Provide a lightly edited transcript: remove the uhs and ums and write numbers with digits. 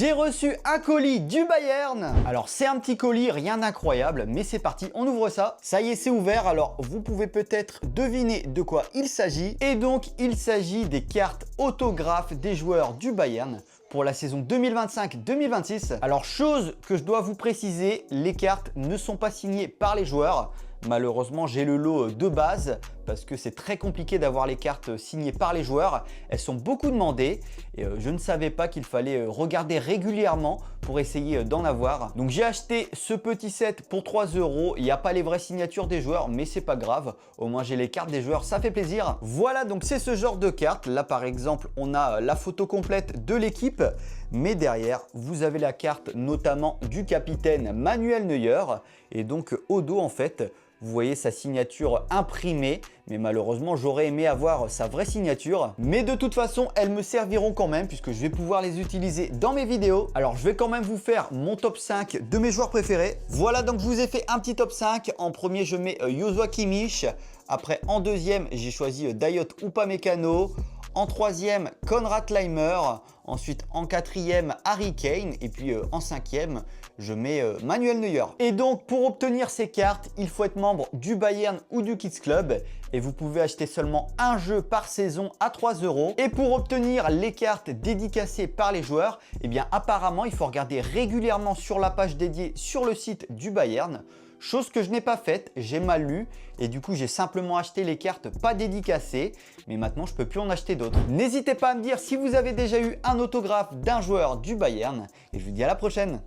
J'ai reçu un colis du Bayern. Alors c'est un petit colis, rien d'incroyable, mais c'est parti, on ouvre ça. Ça y est, c'est ouvert. Alors vous pouvez peut-être deviner de quoi il s'agit. Et donc il s'agit des cartes autographes des joueurs du Bayern pour la saison 2025-2026. Alors chose que je dois vous préciser, les cartes ne sont pas signées par les joueurs. Malheureusement, j'ai le lot de base parce que c'est très compliqué d'avoir les cartes signées par les joueurs. Elles sont beaucoup demandées et je ne savais pas qu'il fallait regarder régulièrement pour essayer d'en avoir. Donc j'ai acheté ce petit set pour 3 €. Il n'y a pas les vraies signatures des joueurs, mais c'est pas grave. Au moins j'ai les cartes des joueurs, ça fait plaisir. Voilà, donc c'est ce genre de cartes. Là par exemple, on a la photo complète de l'équipe. Mais derrière, vous avez la carte notamment du capitaine Manuel Neuer. Et donc au dos en fait, vous voyez sa signature imprimée, mais malheureusement j'aurais aimé avoir sa vraie signature. Mais de toute façon, elles me serviront quand même puisque je vais pouvoir les utiliser dans mes vidéos. Alors je vais quand même vous faire mon top 5 de mes joueurs préférés. Voilà, donc je vous ai fait un petit top 5. En premier, je mets Joshua Kimmich. Après, en deuxième, j'ai choisi Dayot Upamecano. En troisième, Konrad Laimer. Ensuite, en quatrième, Harry Kane. Et puis en cinquième, je mets Manuel Neuer. Et donc, pour obtenir ces cartes, il faut être membre du Bayern ou du Kids Club. Et vous pouvez acheter seulement un jeu par saison à 3 €. Et pour obtenir les cartes dédicacées par les joueurs, eh bien apparemment, il faut regarder régulièrement sur la page dédiée sur le site du Bayern. Chose que je n'ai pas faite, j'ai mal lu et du coup j'ai simplement acheté les cartes pas dédicacées, mais maintenant je peux plus en acheter d'autres. N'hésitez pas à me dire si vous avez déjà eu un autographe d'un joueur du Bayern et je vous dis à la prochaine.